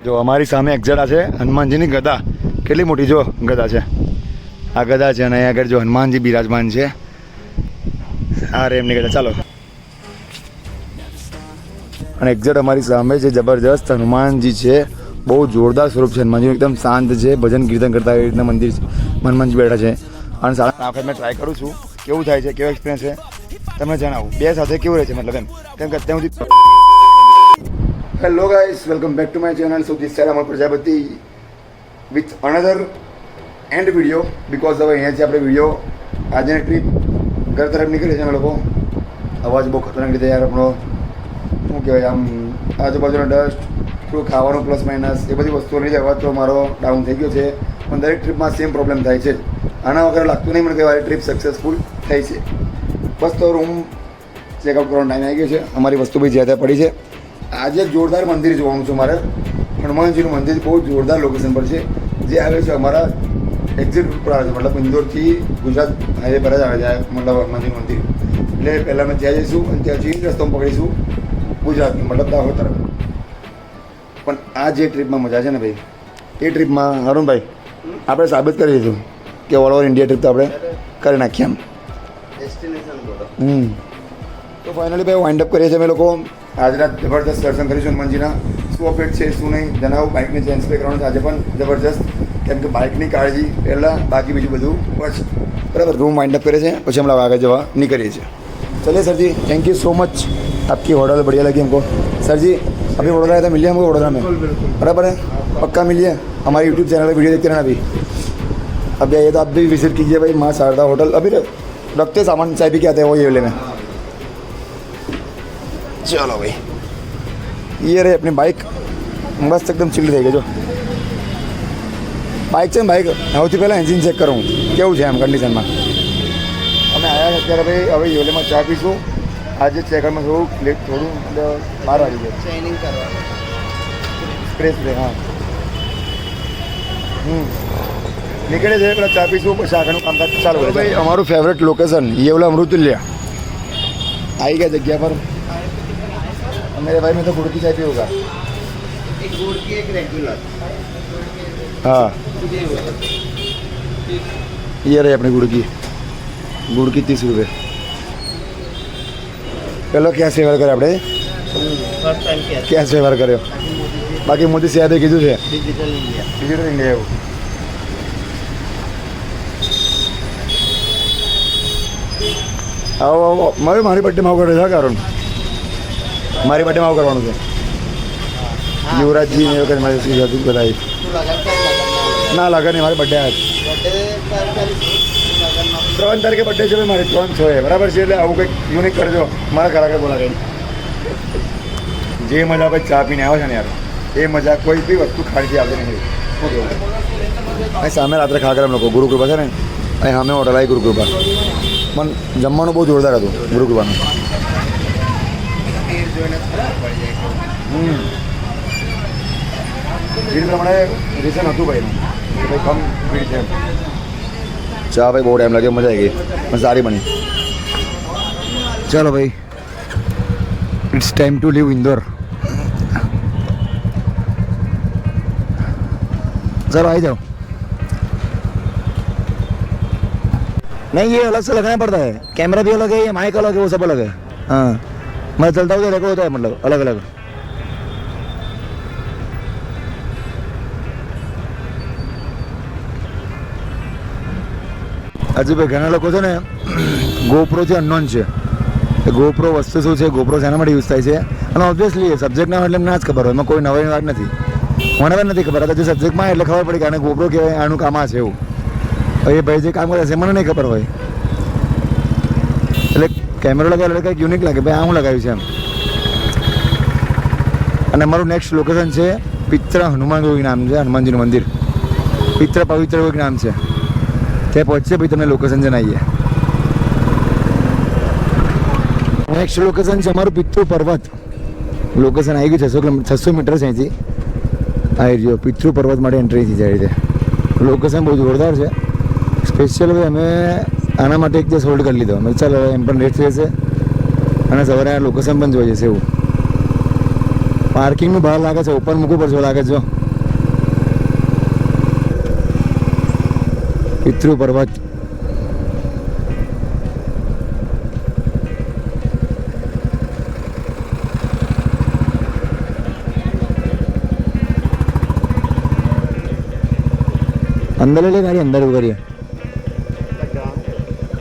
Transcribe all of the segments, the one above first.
જો અમારી સામે એક્ઝેટ આ છે હનુમાનજીની ગદા. કેટલી મોટી જો ગદા છે. આ ગદા છે અને અહીંયા આગળ જો હનુમાનજી બિરાજમાન છે. આ રે એમની ગદા. ચાલો. અને એક્ઝેટ અમારી સામે જે જબરજસ્ત હનુમાનજી છે. બહુ જોરદાર સ્વરૂપ છે હનુમાનજી. એકદમ શાંત છે. ભજન કીર્તન કરતા એવી રીતના મંદિર હનુમાનજી બેઠા છે. અને સારા વખત મેં ટ્રાય કરું છું કેવું થાય છે, કેવો એક્સપિરિયન્સ છે તમને જણાવું. બે સાથે કેવું રહે છે મતલબ એમ કેમ કે અત્યાર સુધી. Hello guys, welcome back to my channel. So this side Amar Prajapati with another and video. Because હવે અહીંયાથી આપણે વિડીયો આજની ટ્રીપ ઘર તરફ નીકળીએ છીએ અમે લોકો. અવાજ બહુ ખતરનાક રીતે યાર આપણો શું કહેવાય આમ આજુબાજુનો ડસ્ટ થોડું ખાવાનું પ્લસ માઇનસ એ બધી વસ્તુઓ લીધે અવાજ તો મારો ડાઉન થઈ ગયો છે. પણ દરેક ટ્રીપમાં સેમ પ્રોબ્લેમ થાય છે. આના વગર લાગતું નહીં મને કે મારી ટ્રીપ સક્સેસફુલ થઈ છે. બસ તો રૂમ ચેકઆઉટ કરવાનો ટાઈમ આવી ગયો છે. અમારી વસ્તુ બી જ્યાં ત્યાં પડી છે. આજે એક જોરદાર મંદિર જોવાનું છે મારે. હનુમાનજીનું મંદિર બહુ જોરદાર લોકેશન પર છે. જે આવે છે અમારા એક્ઝિટ રૂટ પર આવે છે. મતલબ ઇન્દોરથી ગુજરાત હાઈવે પર જ આવે છે મતલબ હનુમાનજીનું મંદિર. એટલે પહેલાં અમે ત્યાં જઈશું અને ત્યાંથી રસ્તો પકડીશું ગુજરાતની મતલબ દાહોદ તરફ. પણ આ જે ટ્રીપમાં મજા છે ને ભાઈ, એ ટ્રીપમાં અરુણભાઈ આપણે સાબિત કરી દીધું કે ઓલ ઓવર ઇન્ડિયા ટ્રીપ તો આપણે કરી નાખીએ એમ. તો ફાઇનલી ભાઈ વાઇન્ડ અપ કરીએ છીએ અમે લોકો. આજે રાત જબરદસ્ત દર્શન કરીશું હનુમાનજીના. શું અપડેટ છે શું નહીં જણાવું. બાઇકને ચેન્જ પે કરવાનું છે આજે પણ જબરદસ્ત. કેમ કે બાઇકની કાળજી પહેલાં, બાકી બીજું બધું પછી બરાબર. રૂમ વાઇન્ડ અપ કરે છે પછી हम लोग आगे जवा निकलिए છીએ. चलिए sir ji, thank you so much. आपकी होटल बढ़िया लगी हमको. सर जी अभी वडोदरा आए तो मिलिए हमको वडोदरा में. बराबर है, पक्का मिलिए. हमारे यूट्यूब चैनल पर वीडियो देखते रहना. अभी अभी आइए तो आप भी विजिट कीजिए भाई माँ शारदा होटल. अभी रखते सामान चाय पी के आते हैं वो ये वाले में. चलो भाई, ये रहे अपनी बाइक. मस्त एकदम चिल्ड થઈ ગઈ જો બાઇક છે ને. બાઇક સૌથી પહેલાં એન્જિન ચેક કરું કેવું છે એમ કન્ડિશનમાં. અમે આવ્યા અત્યારે ભાઈ હવે યોલેમાં ચા પીશું. આજે ચેકરમાં થોડું લેટ થોડું બહાર આવી ગયું. ટ્રેનિંગ કરવાનું સ્પ્રે સ્પ્રે હા નીકળે છે. પેલા ચા પીશું પછી આગળનું કામકાજ ચાલુ કરે. ભાઈ અમારું ફેવરેટ લોકેશન येवला अमृतुल्य આવી ગયા જગ્યા પર. मेरे भाई मैं तो गुड़ की चाय पीऊँगा. एक गुड़ की एक रेगुलर. हाँ ये रहे अपनी गुड़ की 30 रुपये. પેલો ક્યાં સેવર કરે આપણે फर्स्ट टाइम किया ક્યાં સેવર કર્યો. બાકી મોદી સાહેબે કીધું છે डिजिटल इंडिया. ડિજિટલ ઇન્ડિયા એવું. આવો આવો મારી બર્થડેમાં આવું કરે છે કારણ મારી બર્થડેમાં આવું કરવાનું છે. યુવરાજજી ને વખત મારી સુધી બધાય तू लगन कर लगन ના લાગે નહીં. મારી બર્થડે बर्थडे पर लगन में 3 તારીખે બર્થડે છે ભાઈ મારી. 3 6 બરાબર છે. એટલે આવું કંઈક યુનિક કરજો. મારા ખરા બોલા કંઈ જે મજા ભાઈ ચા પીને આવે છે ને યાર એ મજા કોઈ બી વસ્તુ ખાડીથી આવતી નહીં. શું કહેવું અહીં સામે રાત્રે ખા કરે એમ લોકો. ગુરુકૃપા છે ને અહીં સામે હોટલ આવી ગુરુકૃપા. પણ જમવાનું બહુ જોરદાર હતું ગુરુકૃપાનું. तीर जो है ना खराब पड़ जाएगा. ભીડ પ્રમાણે રીઝન હતું ભાઈનું કે ભાઈ કમ ભીડ છે એમ. ચા ભાઈ બહુ ટાઈમ લાગ્યો. મજા આવી ગઈ પણ સારી બની. ચાલો ભાઈ, it's time to leave Indore. चलो आई जाओ. नहीं ये अलग से लगाना पड़ता है. कैमरा भी अलग है, ये माइक अलग है, वो सब अलग है. हाँ मैं चलता हूँ तो रेकॉर्ड होता है मतलब अलग अलग. હજુ ભાઈ ઘણા લોકો છે ને ગોપ્રોથી અનનોન છે. ગોપ્રો વસ્તુ શું છે, ગોપ્રો શેના માટે યુઝ થાય છે અને ઓબ્વિયસલી એ સબ્જેક્ટ ના હોય એટલે ના જ ખબર હોય. એમાં કોઈ નવી વાત નથી. મને પણ નથી ખબર. જે સબ્જેક્ટમાં એટલે ખબર પડી કે આને ગોપ્રો કહેવાય, આનું કામ આ છે એવું. એ ભાઈ જે કામ કરે છે મને નહીં ખબર હોય. એટલે કેમેરો લગાવેલો એટલે કંઈક યુનિક લાગે ભાઈ આ હું લગાવ્યું છે એમ. અને અમારું નેક્સ્ટ લોકેશન છે પિત્ર હનુમાન કોઈ નામ છે. હનુમાનજીનું મંદિર પિત્ર પવિત્ર કોઈ નામ છે. ત્યાં પહોંચશે ભાઈ તમને લોકેશન જણાવીએ. નેક્સ્ટ લોકેશન છે અમારું પિતૃ પર્વત. લોકેશન આવી ગયું 600 મીટર છે અહીંથી. આવી રહ્યો પિતૃ પર્વત માટે એન્ટ્રી થઈ જાય રીતે. લોકેશન બહુ જોરદાર છે. સ્પેશિયલ ભાઈ અમે આના માટે એક દિવસ હોલ્ડ કરી લીધો. મેં ચાલો એમ પણ લેટ થઈ જશે અને સવારે આ લોકેશન પણ જોઈ જશે એવું. પાર્કિંગનું બહાર લાગે છે. ઓપન મૂકવું પડશે લાગે છે જો. પિતૃ પર્વત અંદર લે ગાડી અંદર એવું કરીએ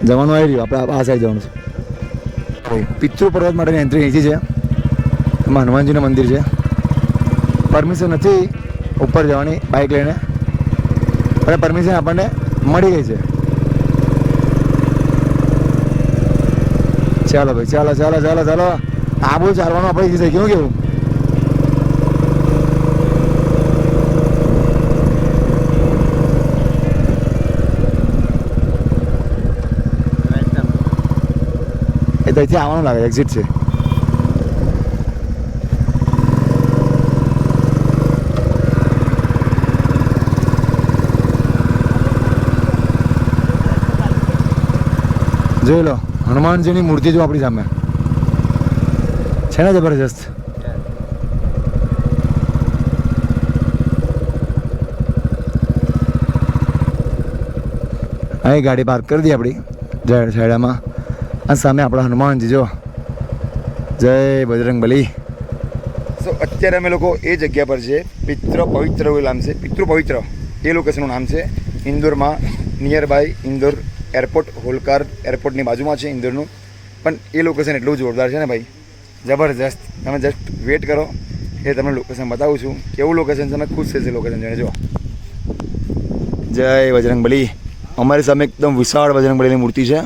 જવાનું આવી રહ્યું આપણે આ સાઈડ જવાનું છે પિતૃ પર્વત માટેની એન્ટ્રી અહીંથી છે એમાં હનુમાનજીનું મંદિર છે પરમિશન નથી ઉપર જવાની બાઇક લઈને અને પરમિશન આપણને મળી ગઈ છે ચાલો ભાઈ ચાલો ચાલો ચાલો ચાલો આ બહુ ચાલવાનું આપણે થઈ ગયું કેવું એ ત્યાંથી આવવાનું લાગે એક્ઝિટ છે જોઈ લો હનુમાનજીની મૂર્તિ જો આપણી સામે છે ને જબરજસ્ત અહીં ગાડી પાર્ક કરી દઈએ આપણી સાઈડમાં અને સામે આપણા હનુમાનજી જો જય બજરંગ બલી સો અત્યારે અમે લોકો એ જગ્યા પર છે પિતૃ પવિત્ર એવું નામ છે પિતૃ પવિત્ર એ લોકેશનનું નામ છે ઇન્દોરમાં નિયર બાય ઇન્દોર એરપોર્ટ હોલકાર એરપોર્ટની બાજુમાં છે ઇન્દોરનું પણ એ લોકેશન એટલું જોરદાર છે ને ભાઈ જબરજસ્ત તમે જસ્ટ વેટ કરો એ તમને લોકેશન બતાવું છું કેવું લોકેશન છે ને ખુશ થશે લોકેશન જોઈને જો જય બજરંગ બલી અમારી સામે એકદમ વિશાળ બજરંગ બલીની મૂર્તિ છે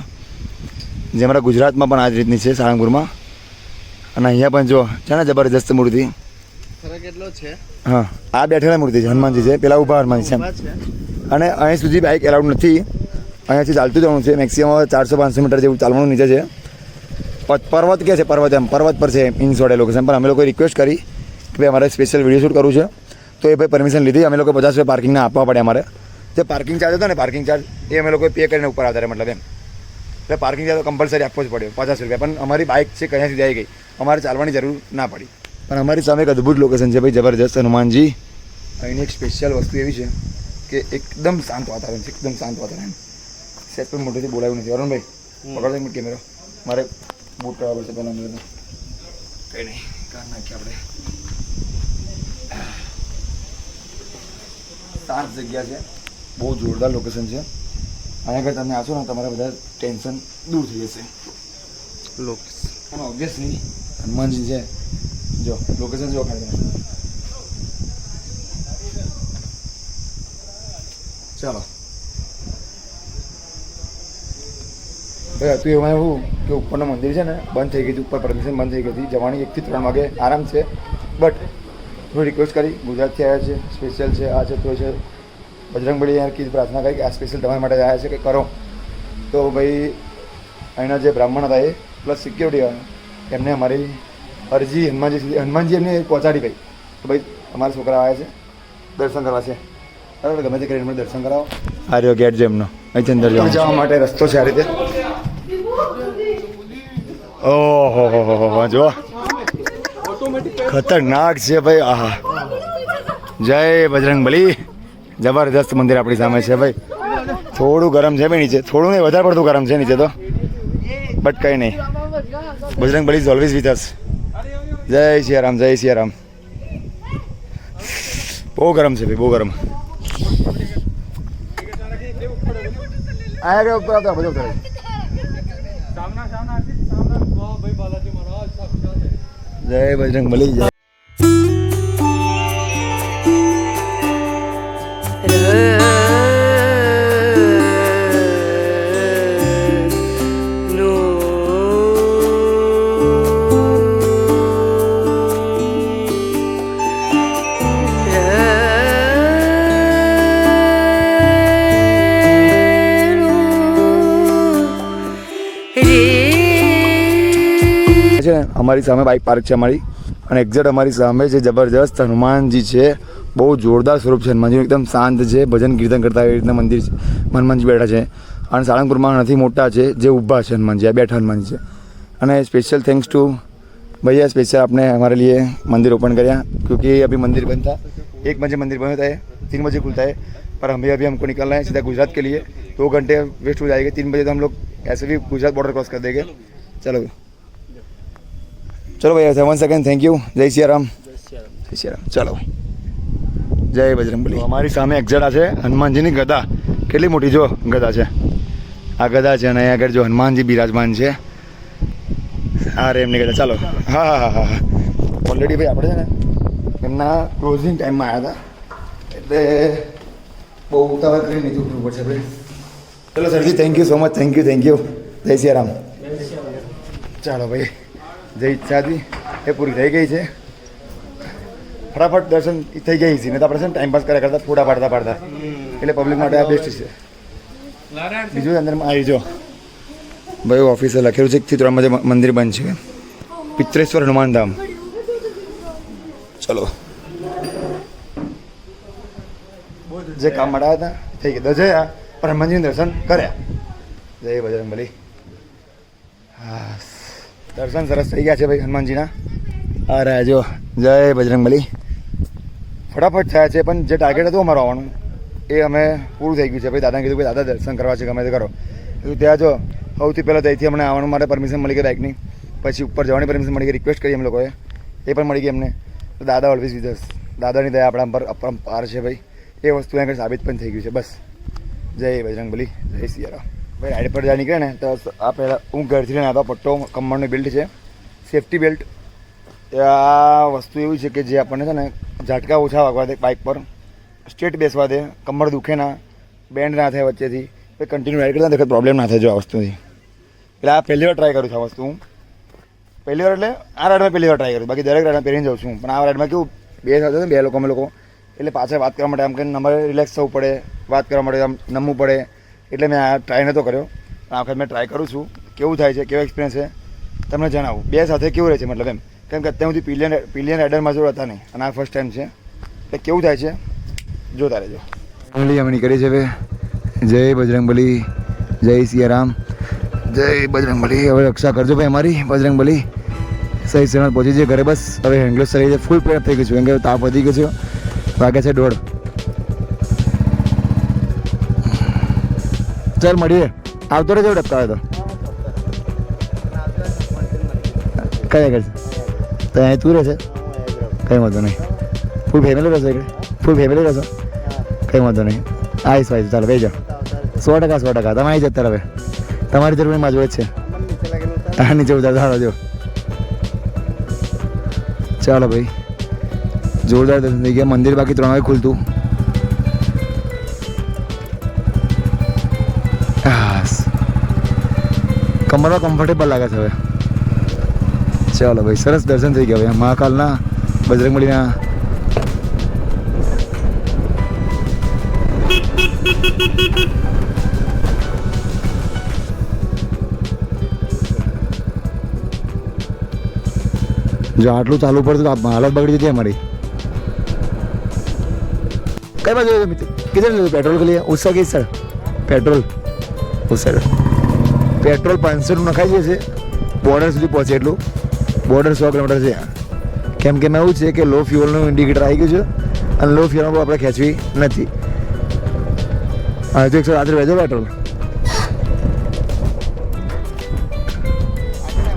જે અમારા ગુજરાતમાં પણ આ જ રીતની છે સાળંગપુરમાં અને અહીંયા પણ જો છે ને જબરજસ્ત મૂર્તિ ફરક એટલો છે હા આ બેઠેલા મૂર્તિ છે હનુમાનજી છે પેલા ઊભા હનુમાનજી છે અને અહીં સુધી બાઇક એલાઉડ નથી અહીંયાથી ચાલતું જવાનું છે મેક્સિમમ 400-500 મીટર જેવું ચાલવાનું નીચે છે પર્વત કે છે પર્વત એમ પર્વત પર છે ઇન શોર્ટ લોકેશન પણ અમે લોકોએ રિક્વેસ્ટ કરી કે ભાઈ અમારે સ્પેશિયલ વિડીયો શૂટ કરવું છે તો એ ભાઈ પરમિશન લીધી અમે લોકો 50 રૂપિયા પાર્કિંગના આપવા પડે અમારે જે પાર્કિંગ ચાર્જ હતો ને પાર્કિંગ ચાર્જ એ અમે લોકોએ પે કરીને ઉપર આવતા મતલબ એમ એટલે પાર્કિંગ ચાર્જ તો કમ્પલસરી આપવો જ પડ્યો 50 રૂપિયા પણ અમારી બાઇક છે કયા સુધી આવી ગઈ અમારે ચાલવાની જરૂર ના પડી પણ અમારી સામે એક અદ્ભુત લોકેશન છે ભાઈ જબરજસ્ત હનુમાનજી અહીંની એક સ્પેશિયલ વસ્તુ એવી છે કે એકદમ શાંત વાતાવરણ છે એકદમ શાંત વાતાવરણ સેટ પણ મોટેથી બોલાવ્યું નથી અરુણભાઈ પકડો એક મિનિટ કેમેરો મારે બૂટ કરવા પડશે પહેલાં કંઈ નહીં કાર નાખીએ આપણે શાંત જગ્યા છે બહુ જોરદાર લોકેશન છે અહીંયા આગળ તમે આવશો ને તમારા બધા ટેન્શન દૂર થઈ જશે અને ઓબ્વિયસલી હનુમાનજી છે જો લોકેશન જો ખાલી ચાલો ભાઈ હતું એમાં એવું કે ઉપરનું મંદિર છે ને બંધ થઈ ગઈ હતી ઉપર પરમિશન બંધ થઈ ગઈ હતી જવાની 1 થી 3 વાગે આરામ છે બટ થોડી રિક્વેસ્ટ કરી ગુજરાતથી આવ્યા છે સ્પેશિયલ છે આ છે તો છે બજરંગબલી યાર કી પ્રાર્થના કરી કે આ સ્પેશિયલ તમારા માટે આવ્યા છે કે કરો તો ભાઈ અહીંના જે બ્રાહ્મણ હતા એ પ્લસ સિક્યોરિટી એમને અમારી અરજી હનુમાનજી એમને પહોંચાડી ગઈ તો ભાઈ અમારા છોકરા આવ્યા છે દર્શન કરવા છે બરાબર ગમે તે કરીને એમને દર્શન કરાવો આ રહ્યો ગેટ છે એમનો અહીંથી અંદર જવા માટે રસ્તો છે આ રીતે ઓહો હો જો ખતરનાક છે ભાઈ આહા જય બજરંગ બલી જબરદસ્ત મંદિર આપણી સામે છે ભાઈ થોડું ગરમ છે ભાઈ નીચે થોડું નહીં વધારે પડતું ગરમ છે નીચે તો બટ કંઈ નહીં બજરંગ બલી ઇઝ ઓલવેઝ વિથ અસ જય સિયારામ જય સિયારામ બહુ ગરમ છે ભાઈ બહુ ગરમ આયા ઉપર આવતા બધું ઉતરે જય બજરંગ બલી જય અમારી સામે બાઇક પાર્ક છે અમારી અને એક્ઝેક્ટ અમારી સામે જે જબરજસ્ત હનુમાનજી છે બહુ જોરદાર સ્વરૂપ છે હનુમાનજી એકદમ શાંત છે ભજન કીર્તન કરતા એવી રીતના મંદિર છે હનુમાનજી બેઠા છે અને સાળંગપુરમાં નથી મોટા છે જે ઊભા છે હનુમાનજી આ બેઠા હનુમાનજી છે અને સ્पेशल थैंक्स टू भैया स्पेशल आपने हमारे लिए मंदिर ओपन कराया क्योंकि अभी मंदिर बंद था 1 बजे मंदिर बंद होता है 3 बजे खुलता है पर अभी हमको निकलना है सीधा गुजरात के लिए तो 2 घंटे वेस्ट हो जाएंगे, 3 बजे तो हम लोग ऐसे भी गुजरात बॉर्डर क्रॉस कर देंगे। चलो चलो भैया, 7 सेकंड, थैंक यू, जय सिया राम, જય શ્રી રામ. ચાલો જય બજરંગબલી. અમારી સામે એક્ઝેટ આ છે હનુમાનજીની ગદા. કેટલી મોટી જો ગદા છે, આ ગદા છે અને અહીંયા આગળ જો હનુમાનજી બિરાજમાન છે. આ રે એમની ગદા. ચાલો. હા હા હા હા ઓલરેડી ભાઈ આપણે છે ને એમના ક્લોઝિંગ ટાઈમમાં આવ્યા હતા, એટલે બહુ ઉતાવળ કરીને નીચે ઉઠવું પડશે ભાઈ. ચલો સરજી, thank you so much, thank you. જય સિયા રામ. ચાલો ભાઈ, જે ઈચ્છા હતી એ પૂરી થઈ ગઈ છે. ફટાફટ દર્શન થઈ ગઈ છે, ને તો આપણે છે ને ટાઈમ પાસ કર્યા કરતા ફોટા પાડતા એટલે પબ્લિક માટે આ બેસ્ટ છે. બીજું અંદરમાં આવી જો ભાઈ ઓફિસે લખેલું છે 1 થી 3 બજે મંદિર બંધ છે, પિત્રેશ્વર હનુમાન ધામ. ચલો, જે કામ મળ્યા હતા થઈ ગયા, જયા પણ હનુમાનજીનું દર્શન કર્યા. જય બજરંગબલી. હા, દર્શન સરસ થઈ ગયા છે ભાઈ હનુમાનજીના. આ રહ્યા જો, જય બજરંગબલી. ફટાફટ થયા છે, પણ જે ટાર્ગેટ હતું અમારું આવવાનું એ અમે પૂરું થઈ ગયું છે ભાઈ. દાદાને કીધું કે દાદા દર્શન કરવા છે, ગમે તે કરો. એટલે ત્યાં જો સૌથી પહેલાં ત્યાંથી અમને આવવાનું માટે પરમિશન મળી ગઈ બાઇકની, પછી ઉપર જવાની પરમિશન મળી ગઈ, રિક્વેસ્ટ કરી એમ લોકોએ, એ પણ મળી ગઈ અમને. તો દાદા ઓલવેઝ વિથ અસ. દાદાની દયા આપણા પર અપરંપાર છે ભાઈ, એ વસ્તુ આગળ સાબિત પણ થઈ ગયું છે. બસ જય બજરંગબલી, જય સિયારામ. ભાઈ રાઈડ પર જ્યાં નીકળે ને તો આ પહેલાં હું ઘરથી લઈને આવતો પટ્ટો કમરનો બેલ્ટ છે, સેફ્ટી બેલ્ટ. આ વસ્તુ એવી છે કે જે આપણને છે ને ઝાટકા ઓછા વાગવા દે, બાઇક પર સ્ટ્રેટ બેસવા દે, કમર દુખે ના, બેન્ડ ના થાય વચ્ચેથી, એ કન્ટિન્યુ રાઈડ કરતા વખત પ્રોબ્લેમ ના થાય જો આ વસ્તુથી. એટલે આ પહેલી વાર ટ્રાય કરું છું આ વસ્તુ હું. પહેલી વાર એટલે આ રાઈડમાં પહેલી વાર ટ્રાય કરું, બાકી દરેક રાઈડમાં પહેરીને જાઉં છું. પણ આ રાઈડમાં કેવું બે સાથે ને બે લોકો અમે લોકો, એટલે પાછળ વાત કરવા માટે આમ કે અમારે રિલેક્સ થવું પડે, વાત કરવા માટે આમ નમવું પડે, એટલે મેં આ ટ્રાય નહોતો કર્યો. પણ આ વખત મેં ટ્રાય કરું છું, કેવું થાય છે, કેવો એક્સપિરિયન્સ છે તમને જણાવું. બે સાથે કેવું રહે છે મતલબ એમ, કેમ કે અત્યાર સુધી પિલિયન રાઇડરમાં જોડે હતા નહીં, અને આ ફર્સ્ટ ટાઈમ છે, એટલે કેવું થાય છે જોતા રહેજો. ફેમિલી અમે નીકળી છે હવે. જય બજરંગબલી, જય સિયારામ, જય બજરંગબલી. હવે રક્ષા કરજો ભાઈ અમારી બજરંગબલી. સહી સલામત પહોંચી છે ઘરે. બસ હવે હેન્ડગ્લોવ્સ થઈ છે, ફૂલ પેડ થઈ ગયું છે, કેમ કે તાપ વધી ગયો છે. વાગે છે 1:30. ચાલ મળીએ, આવતો રહેજો ડબકા હોય તો. કયા આગળ છે તો અહીં તું રહેશે? કંઈ વાંધો નહીં. ફૂલ ફેમિલી રહેશો એટલે? ફૂલ ફેમિલી રહેશો? કંઈ વાંધો નહીં, આવીશ ભાઈ. ચાલો બેસી જાઓ. 100% તમે આવી જતા હવે. તમારી જરૂર માં જોઈ જ છે. હા, નીચે ઉતાર સારો જો. ચાલો ભાઈ, જોરદાર દર્શન થઈ ગયા. મંદિર બાકી 3 વાગે ખુલતું. કમરમાં કમ્ફર્ટેબલ લાગે છે હવે. ચાલો ભાઈ, સરસ દર્શન થઈ ગયા ભાઈ મહાકાલના, બજરંગબલીના. જો આટલું ચાલુ પડતું તો હાલત બગડી જતી અમારી. કઈ બાજુ કિધર પેટ્રોલ के लिए उस साइड सर पेट्रोल उस साइड પેટ્રોલ 500 નખાઈ જશે બોર્ડર સુધી પહોંચે એટલું. બોર્ડર 100 કિલોમીટર છે. કેમ કે એમાં એવું છે કે લો ફ્યુઅલનું ઇન્ડિકેટર આવી ગયું છે, અને લો ફ્યુઅલમાં આપણે ખેંચવી નથી. હજુ 100 રાત્રે વેચો પેટ્રોલ.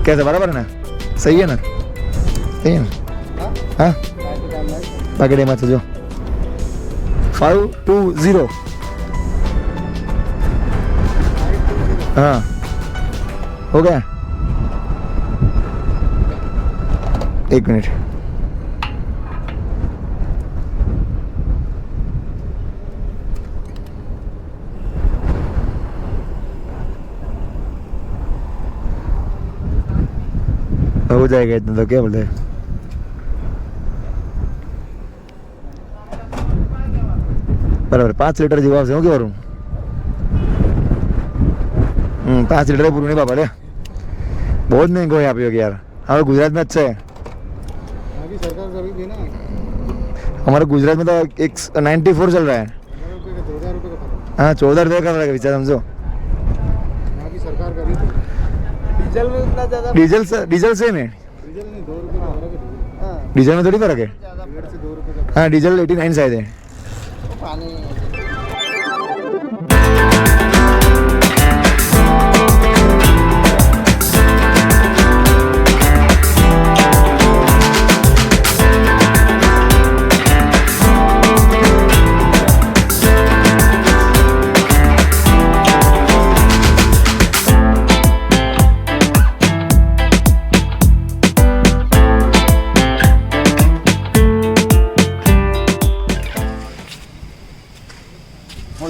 कैसे बराबर है ना? सही है ना? सही है ना? हाँ बाकी टाइम जो 520 हाँ हो गया. 1 मिनट. हो जाएगा इतना तो, क्या बोलते हैं. बराबर 5 लीटर જેવું આવશે. હું કેવું 5 लीटर પૂરું નહીં બાપા લે. બહુ જ મહેંગો है આપ્યો કે યાર. હવે ગુજરાતમાં જ છે हमारे गुजरात में तो 94 चल रहा है. हाँ 14 रुपये कर रहा है विचार समझो. डीजल में इतना ज्यादा डीजल सेम है. डीजल में थोड़ी फर्क है. हाँ डीजल 89 शायद है.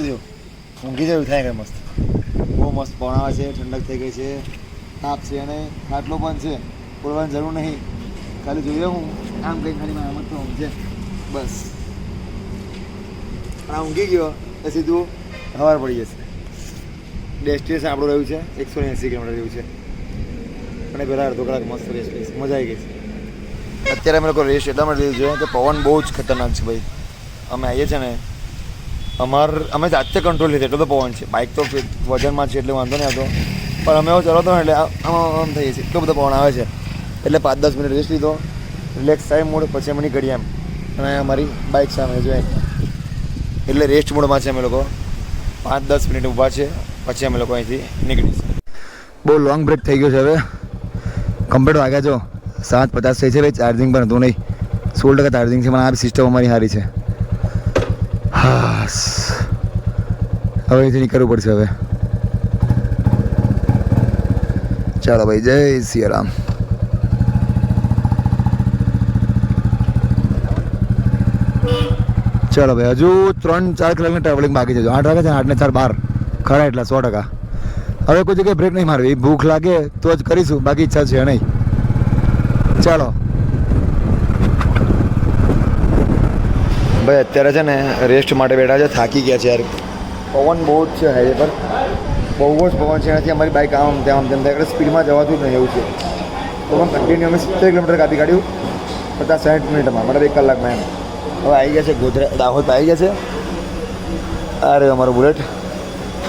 જો ઊંઘી જેવું થાય કે મસ્ત બહુ મસ્ત પવન આવે છે, ઠંડક થઈ ગઈ છે, તાપ છે અને ખાટલો પણ છે, બોલવાની જરૂર નહીં, ખાલી જોઈએ હું આમ કંઈ ખાલી આમ જ તો ઊંઘ છે બસ. આ ઊંઘી ગયો તો સીધું સવાર પડી જશે. ડેસ્ટિનેશન આપણું રહ્યું છે 180 કિલોમીટર રહ્યું છે અને પહેલાં અડધો કલાક મસ્ત રેસ્ટ લઈશ, મજા આવી ગઈ છે. અત્યારે અમે લોકો રેસ્ટ એટલા માટે લીધું છે કે પવન બહુ જ ખતરનાક છે ભાઈ. અમે આવીએ છીએ ને અમે જાતે કંટ્રોલ લીધે એટલો તો પવન છે, બાઇક તો વજનમાં છે એટલે વાંધો નહીં આવતો, પણ અમે ચલાવતો ને એટલે આમ થઈએ છીએ, એટલો બધો પવન આવે છે એટલે 5-10 મિનિટ રેસ્ટ લીધો, રિલેક્સ થાય મૂડ, પછી અમે નીકળીએ એમ. અને અમારી બાઇક સામે જોઈએ એટલે રેસ્ટ મૂડમાં છે અમે લોકો, 5-10 મિનિટ ઊભા છે પછી અમે લોકો અહીંથી નીકળીશું. બહુ લોંગ બ્રેક થઈ ગયો છે હવે, કમ્પ્લીટ વાગ્યા જો 7:50 થઈ છે ભાઈ. ચાર્જિંગ પણ હતું નહીં, 16% ચાર્જિંગ છે, પણ આ સિસ્ટમ અમારી સારી છે. હા હવે અહીંથી નીકળવું પડશે હવે. ચાલો ભાઈ, જય સિયારામ. ચાલો ભાઈ, હજુ 3-4 કલાકની ટ્રાવેલિંગ બાકી છે. 8 વાગે છે, 8 ને 4 12 ખરા એટલા 100%. હવે કોઈ જગ્યાએ બ્રેક નહીં મારવી, ભૂખ લાગે તો જ કરીશું, બાકી ઈચ્છા છે નહીં. ચાલો ભાઈ, અત્યારે છે ને રેસ્ટ માટે બેઠા છે, થાકી ગયા છે યાર. પવન બહુ જ છે હાઈવે પર, બહુ જ પવન છે, એનાથી અમારી બાઇક આમ તેમ એટલે સ્પીડમાં જવાતું જ નહીં એવું છે. તો પણ કન્ટિન્યુ અમે 70 કિલોમીટર કાપી કાઢ્યું 50-60 મિનિટમાં, મતલબ 1 કલાકમાં એમ. હવે આવી ગયા છે ગોધરા, દાહોદ આવી ગયા છે. અરે અમારું બુલેટ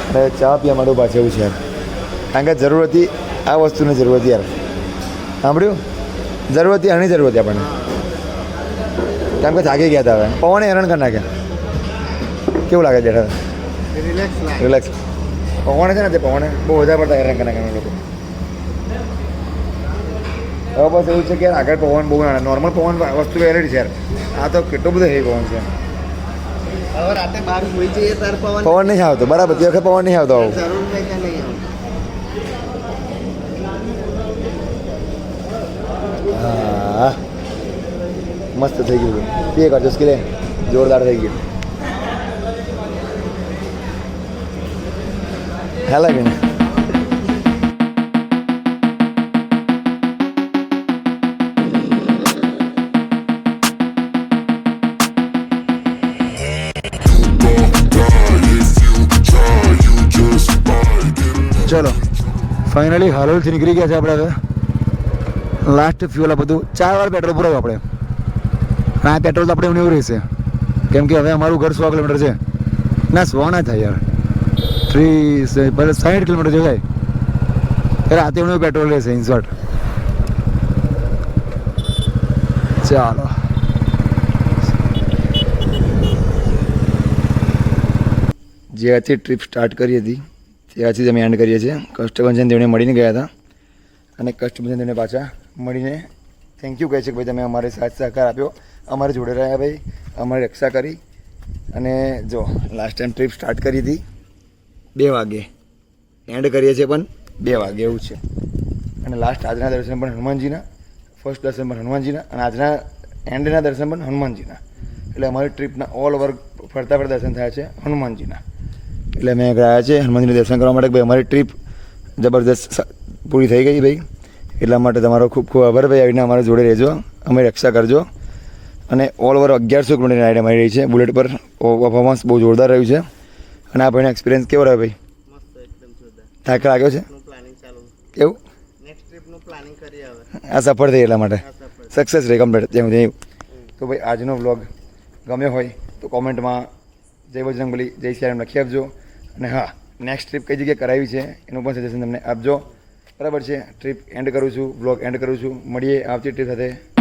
અને ચા પીવા માટે ઊભા છે એવું છે યાર, કારણ કે જરૂર હતી આ વસ્તુની, જરૂર હતી યાર. સાંભળ્યું? જરૂર હતી, આની જરૂર હતી આપણને, કેમ કે થાકી ગયા હતા. હવે પવને હેરાન કરી નાખ્યા. કેવું લાગે બેઠા? રિલેક્સ. પવને છે ને તે પવને બહુ વધારે પડતા હેરાન કરી નાખ્યા લોકો. હવે બસ એવું છે કે આગળ પવન બહુ નોર્મલ પવન વસ્તુ વેલેડી છે યાર, આ તો કેટલો બધો હેવી પવન છે. હવે રાતે બહાર હોઈ જઈએ તાર પવન નહીં આવતો બરાબર, તે વખતે પવન નહીં આવતો આવું. જરૂર નહીં કે નહીં હા મસ્ત થઈ ગયું, પે કરજો સ્કીલે જોરદાર થઈ ગયું. હેલા બેન ચલો ફાઇનલી હાલોલથી નીકળી ગયા છે આપણે. હવે લાસ્ટ ફ્યુઅલ આ બધું 4 વાર પેટ્રોલ પુરાવ્યું આપણે. આ પેટ્રોલ તો આપણે એવું રહેશે, કેમ કે હવે અમારું ઘર 100 કિલોમીટર છે. ના 100 ના થાય યાર, 60 કિલોમીટર જે થાય રાતે એવું પેટ્રોલ રહેશે ઇન્સર્ટ. ચાલો જે હતી ટ્રીપ સ્ટાર્ટ કરી હતી ત્યાંથી જ અમે એન્ડ કરીએ છીએ. કસ્ટમર છે તેમને મળીને ગયા હતા અને કસ્ટમર છે તેમને પાછા મળીને થેન્ક યુ કહે છે કે ભાઈ તમે અમારે સાથ સહકાર આપ્યો, અમારે જોડે રહ્યા ભાઈ, અમારી રક્ષા કરી. અને જો લાસ્ટ ટાઈમ ટ્રીપ સ્ટાર્ટ કરી હતી 2 વાગે, એન્ડ કરીએ છીએ પણ 2 વાગે એવું છે. અને લાસ્ટ આજના દર્શન પણ હનુમાનજીના, ફર્સ્ટ દર્શન પણ હનુમાનજીના અને આજના એન્ડના દર્શન પણ હનુમાનજીના. એટલે અમારી ટ્રીપના ઓલ ઓવર ફરતા ફરતા દર્શન થયા છે હનુમાનજીના. એટલે અમે ગયા છે હનુમાનજીનું દર્શન કરવા માટે. ભાઈ અમારી ટ્રીપ જબરદસ્ત પૂરી થઈ ગઈ ભાઈ, એટલા માટે તમારો ખૂબ ખૂબ આભાર ભાઈ. આવીને અમારા જોડે રહેજો, અમારી રક્ષા કરજો. અને ઓલ ઓવર 1100 કિલોમીટરની રાઈડ અમારી રહી છે બુલેટ પર. પરફોર્મન્સ બહુ જોરદાર રહ્યું છે. અને આ ભાઈનો એક્સપિરિયન્સ કેવો રહ્યો ભાઈ? મસ્ત, એકદમ જોરદાર. થાક લાગ્યો છે? પ્લાનિંગ ચાલુ. કેવું? નેક્સ્ટ ટ્રીપનું પ્લાનિંગ કરીએ હવે. આ સફળ થઈ એટલા માટે સક્સેસ રહી કમ્પ્લીટ જેમ થયું. તો ભાઈ આજનો વ્લોગ ગમ્યો હોય તો કોમેન્ટમાં જય બજરંગબલી, જય સિયારામ લખી આપજો. અને હા, નેક્સ્ટ ટ્રીપ કઈ જગ્યાએ કરાવી છે એનું પણ સજેશન તમને આપજો. બરાબર છે? ટ્રીપ એન્ડ કરું છું, વ્લોગ એન્ડ કરું છું. મળીએ આવતી ટ્રીપ સાથે.